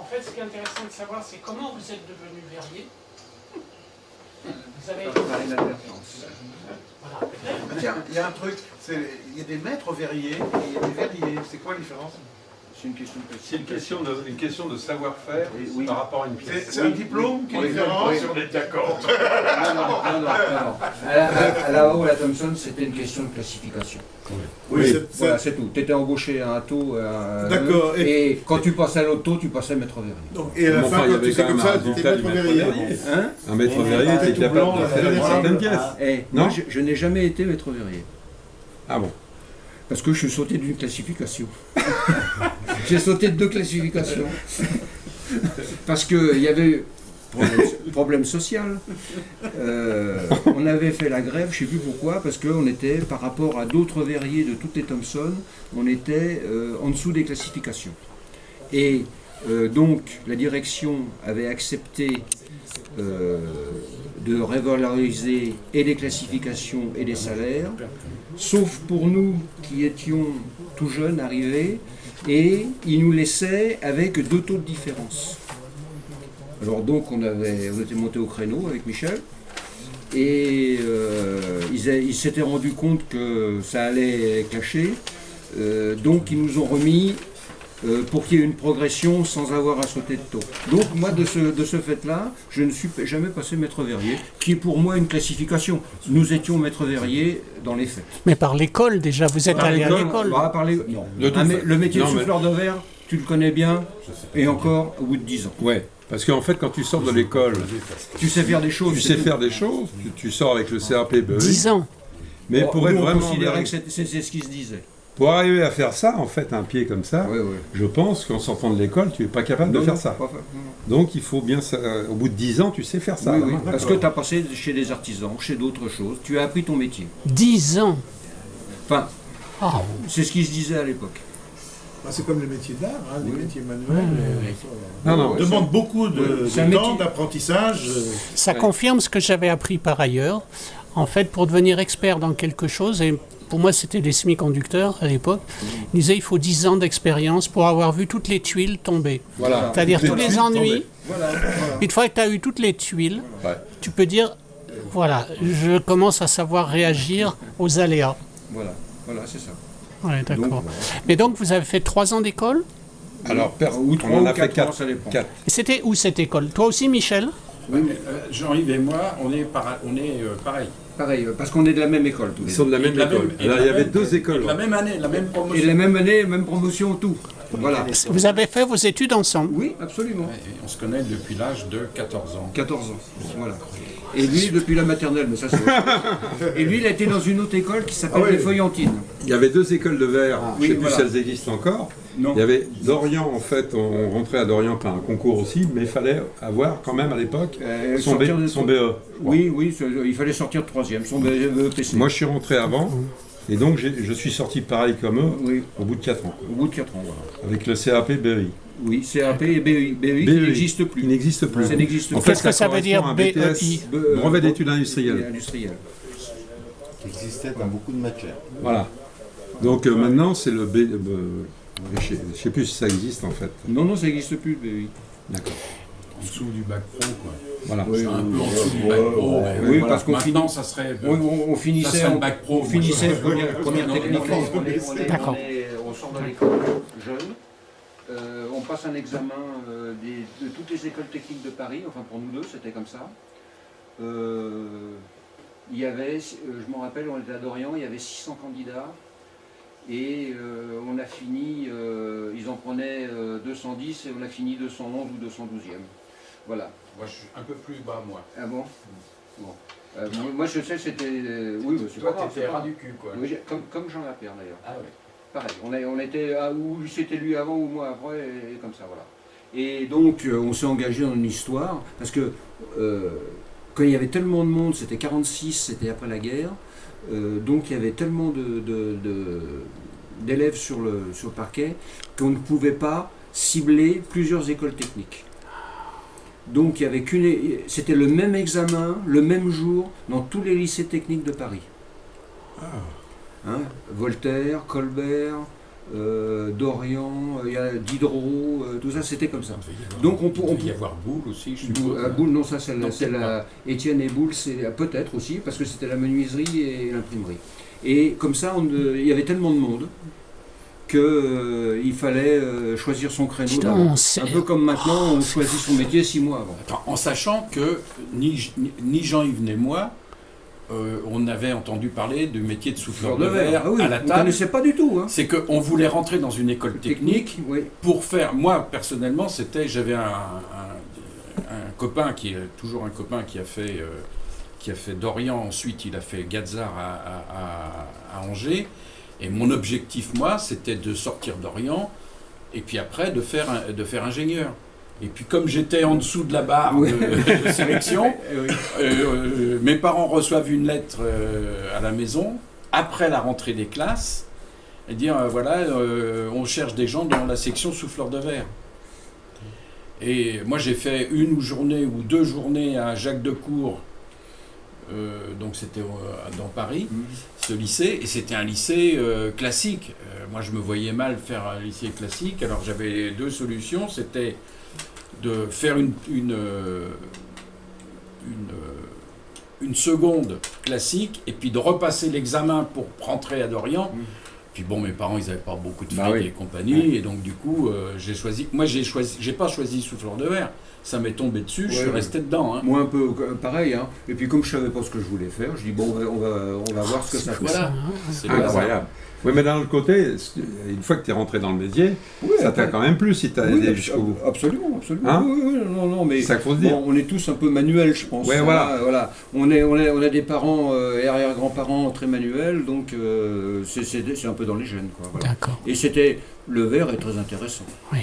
fait, ce qui est intéressant de savoir, c'est comment vous êtes devenu verrier. Vous avez... Par inadvertance. Voilà. Tiens, il y a un truc, il y a des maîtres verriers et il y a des verriers. C'est quoi la différence? C'est une question de C'est une question de savoir-faire oui. par rapport à une pièce. C'est un diplôme qui est différent. oui. Si on est d'accord. Non. À la Hall, à Thomson, c'était une question de classification. Oui, Voilà, c'est tout. Tu étais embauché à un taux, D'accord. et quand tu passais à l'autre taux, tu passais maître verrier. Donc, et à la fin, quand tu sais comme ça, tu étais maître verrier. Hein? Un maître verrier était tout capable blanc, de faire une certaine pièce. Moi, Non. je n'ai jamais été maître verrier. Ah bon? Parce que je suis sauté d'une classification. J'ai sauté de 2 classifications. Parce qu'il y avait problème social. On avait fait la grève, je ne sais plus pourquoi, parce qu'on était, par rapport à d'autres verriers de toutes les Thomson, on était en dessous des classifications. Et donc, la direction avait accepté de revaloriser et les classifications et les salaires, sauf pour nous qui étions tout jeunes arrivés, et ils nous laissaient avec 2 taux de différence. Alors donc on était monté au créneau avec Michel, et ils s'étaient rendus compte que ça allait clasher, donc ils nous ont remis pour qu'il y ait une progression sans avoir à sauter de taux. Donc moi, de ce fait-là, je ne suis jamais passé maître verrier, qui est pour moi une classification. Nous étions maître verrier dans les faits. Mais par l'école, déjà, vous êtes allé à l'école. Non. Le métier de souffleur de verre, tu le connais bien, et encore au bout de 10 ans. Ouais, parce qu'en fait, quand tu sors de l'école, Tu sais faire des choses. tu sais faire des choses, tu sors avec le CAP BEI, 10 ans. mais Bon, pour être nous, on vraiment considérait verrier, que c'est ce qui se disait. pour arriver à faire ça, en fait, un pied comme ça, Ouais. je pense qu'en sortant de l'école, tu n'es pas capable de faire ça. Donc il faut bien, au bout de 10 ans, tu sais faire ça. Oui, parce que tu as passé chez des artisans, chez d'autres choses, tu as appris ton métier. 10 ans. Enfin, Ah, c'est ce qui se disait à l'époque. C'est comme les métiers d'art, hein, les Oui. métiers manuels. Non, non, On demande beaucoup c'est un de temps métier. d'apprentissage. ça confirme ce que j'avais appris par ailleurs. En fait, pour devenir expert dans quelque chose, et pour moi c'était des semi-conducteurs à l'époque, ils disaient il faut 10 ans d'expérience pour avoir vu toutes les tuiles tomber. voilà. C'est-à-dire tous les tuiles ennuis. Voilà. Une fois que tu as eu toutes les tuiles, Ouais. tu peux dire, voilà, je commence à savoir réagir aux aléas. Voilà, c'est ça. Ouais, d'accord. Donc, Mais donc vous avez fait 3 ans d'école. Alors, Ou on 3 en ou a fait 4 ans, 4. ça dépend. Et c'était où cette école? Toi aussi, Michel? Jean-Yves et moi, on est pareil. Pareil, parce qu'on est de la même école tous les Ils sont de la même école. Alors, il y avait 2 écoles. La même année, la même deux. promotion. Et la même année, même promotion, tout. Voilà. Vous avez fait vos études ensemble? Oui, absolument. Et on se connaît depuis l'âge de 14 ans. 14 ans. Voilà. Et lui, depuis la maternelle, mais ça c'est autre chose. Et lui, il a été dans une autre école qui s'appelle les Feuillantines. Il y avait 2 écoles de verre, je ne sais oui, plus voilà. si elles existent encore. Non. Il y avait Dorian, en fait, on rentrait à Dorian par un concours aussi, mais il fallait avoir quand même à l'époque son sortir de- BE. Oui, il fallait sortir de 3e, son BEPC. Moi, je suis rentré avant, et donc je suis sorti pareil comme eux Oui, au bout de 4 ans, au bout de 4 ans, voilà. avec le CAP BEI. Oui, CAP et BEI. BEI qui n'existe Il plus. n'existe plus. Ça n'existe En plus. Qu'est-ce que ça veut correspond dire, à un BTS, BEI? brevet d'études industrielles. Industriel. Qui existait dans beaucoup de matières. Voilà. Donc maintenant, c'est le B. Je ne sais plus si ça existe en fait. Non, ça n'existe plus, le BEI. D'accord. En dessous du bac pro, quoi. Voilà. C'est un peu en dessous du bac pro. mais oui, voilà. parce qu'on Maintenant, ça serait. On Ça finissait, serait le bac pro. on finissait moi, première Non, technique. non, D'accord. On sort de l'école jeune, on passe un examen de toutes les écoles techniques de Paris, enfin pour nous deux c'était comme ça. Il y avait, je me rappelle, on était à Dorian, il y avait 600 candidats et on a fini, ils en prenaient 210 et on a fini 211 ou 212e. Voilà. Moi, je suis un peu plus bas, moi. Ah bon? Bon. Moi je sais c'était... oui, mais c'est pas Toi, grave. t'étais ras du cul, quoi. Oui, comme Jean Lapierre d'ailleurs. Ah ouais. Pareil, on était, ou c'était lui avant ou moi après, et comme ça, voilà. Et donc, on s'est engagé dans une histoire, parce que quand il y avait tellement de monde, c'était 46, c'était après la guerre, donc il y avait tellement d'élèves sur le parquet qu'on ne pouvait pas cibler plusieurs écoles techniques. Donc, il y avait c'était le même examen, le même jour, dans tous les lycées techniques de Paris. Hein, Voltaire, Colbert, Dorian, il y a Diderot, tout ça c'était comme ça. Donc on peut y avoir Boulle aussi, je suppose. Boulle, non, ça c'est Non, c'est peut-être la Étienne et Boulle, c'est peut-être aussi parce que c'était la menuiserie et l'imprimerie. Et comme ça, il y avait tellement de monde qu'il fallait choisir son créneau. Putain, d'avance. Un peu comme maintenant, on choisit son métier 6 mois avant. Attends, en sachant que ni Jean-Yves ni moi, on avait entendu parler du métier de souffleur de verre Ah oui, à la on ne table. connaissait pas du tout. Hein. C'est qu'on voulait rentrer dans une école technique oui. pour faire. Moi, personnellement, j'avais un copain qui est toujours un copain qui a fait Dorian, ensuite il a fait Gazar à Angers. Et mon objectif, moi, c'était de sortir d'Orient et puis après de faire ingénieur. Et puis comme j'étais en dessous de la barre de sélection, mes parents reçoivent une lettre à la maison, après la rentrée des classes, et dire voilà, on cherche des gens dans la section souffleur de verre. Et moi j'ai fait une journée ou 2 journées à Jacques Decour, donc c'était dans Paris, ce lycée, et c'était un lycée classique. Moi je me voyais mal faire un lycée classique, alors j'avais 2 solutions, c'était de faire une seconde classique et puis de repasser l'examen pour rentrer à Dorian. Puis bon, mes parents, ils n'avaient pas beaucoup de fric et compagnie, et donc du coup, j'ai pas choisi souffleur de verre. Ça m'est tombé dessus, je suis resté dedans. Hein. Moi un peu pareil, hein. Et puis comme je savais pas ce que je voulais faire, je dis bon, on va voir ce que ça fait. Voilà, c'est Incroyable. Oui, mais d'un autre côté, une fois que tu es rentré dans le métier, ça t'a quand même plu si tu as aidé jusqu'au bout. Absolument. Hein Oui, non, mais c'est ça qu'il faut se dire. Bon, on est tous un peu manuels, je pense. Ouais, hein, voilà. On a des parents et arrière-grands-parents très manuels, donc c'est un peu dans les gènes. Quoi, voilà. D'accord. Et le verre est très intéressant. Oui.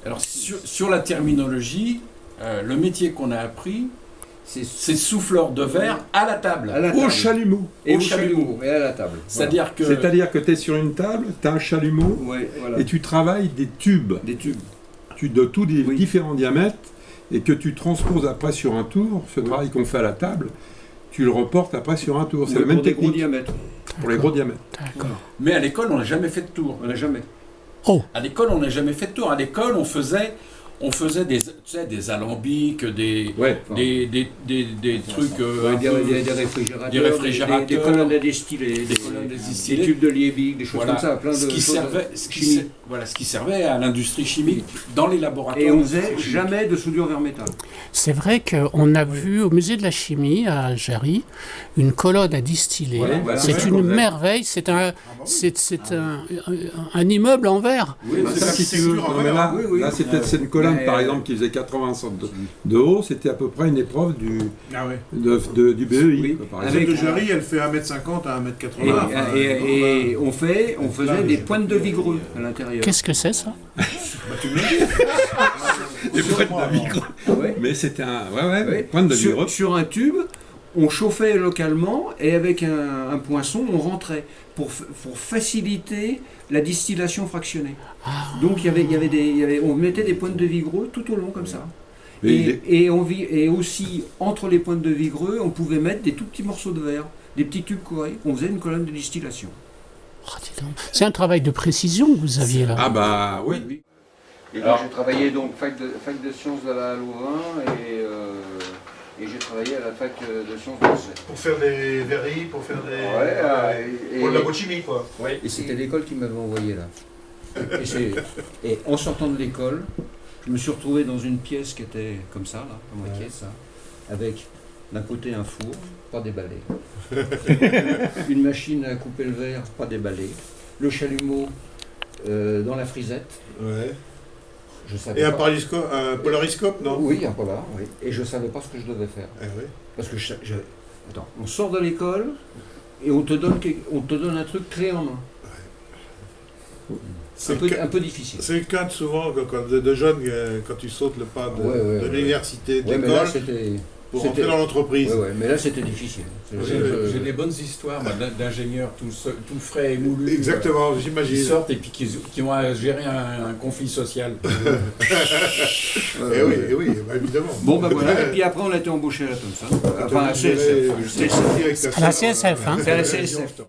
Alors sur la terminologie, le métier qu'on a appris, c'est souffleur de verre à la table. Au chalumeau. Et au chalumeau. Et à la table. C'est-à-dire que tu es sur une table, tu as un chalumeau, voilà. et tu travailles des tubes. Des tubes. De tous des différents diamètres, et que tu transposes après sur un tour, ce travail qu'on fait à la table, tu le reportes après sur un tour. C'est la même technique. Gros diamètres. Pour les gros diamètres. D'accord. Mais à l'école, on n'a jamais fait de tour. On n'a jamais. Oh. À l'école, on n'a jamais fait de tour. À l'école, on faisait des alambics, des trucs, des réfrigérateurs, des colonnes à distiller, des tubes de Liebig, des choses comme ça, plein de choses chimiques. Ce qui servait à l'industrie chimique dans les laboratoires. Et on faisait jamais de soudure vers métal. C'est vrai qu'on a vu au musée de la chimie à Jarry une colonne à distiller. Voilà. C'est une merveille. C'est un immeuble en verre. Oui, Ça, si tu veux. Non, mais là, c'est une colonne, par exemple, qui faisait 80 cm de haut. C'était à peu près une épreuve du BEI. Par exemple. Celle de Jarry, elle fait 1m50 à 1m80. Et on faisait des pointes de vigreux à l'intérieur. Qu'est-ce que c'est ça? Des pointes de vigreux. Mais c'était un pointe de vigreux. Sur un tube, on chauffait localement et avec un poinçon, on rentrait pour faciliter la distillation fractionnée. Donc on mettait des pointes de vigreux tout au long comme ça. Et aussi, entre les pointes de vigreux, on pouvait mettre des tout petits morceaux de verre, des petits tubes corés. On faisait une colonne de distillation. C'est un travail de précision que vous aviez là. Ah bah oui. Et alors, j'ai travaillé donc fac de sciences de la Louvain et j'ai travaillé à la fac de sciences de Rousset. Pour faire des verreries, pour faire des... pour de la botchimie, quoi. Ouais, et c'était l'école qui m'avait envoyé là. Et en sortant de l'école, je me suis retrouvé dans une pièce qui était comme ça, là, à moitié, ça, avec d'un côté un four, pas déballé. Une machine à couper le verre, pas déballé. Le chalumeau dans la frisette. Ouais. Je savais Et un pas. polariscope, non? Oui, un polar, oui. Et je ne savais pas ce que je devais faire. Oui. Parce que attends, on sort de l'école et on te donne un truc clé en main. Ouais. Un peu difficile. C'est le cas souvent de jeunes quand tu sautes le pas de l'université, de l'école, pour rentrer dans l'entreprise. Ouais, mais là c'était difficile. J'ai des bonnes histoires d'ingénieurs tout frais et moulus. Exactement, j'imagine. Qui sortent et puis qui ont à gérer un conflit social. Et oui, évidemment. Bon, ben voilà, et puis après on a été embauché à la Thomson. Enfin, à la CSF. À la CSF, hein. C'est à la CSF.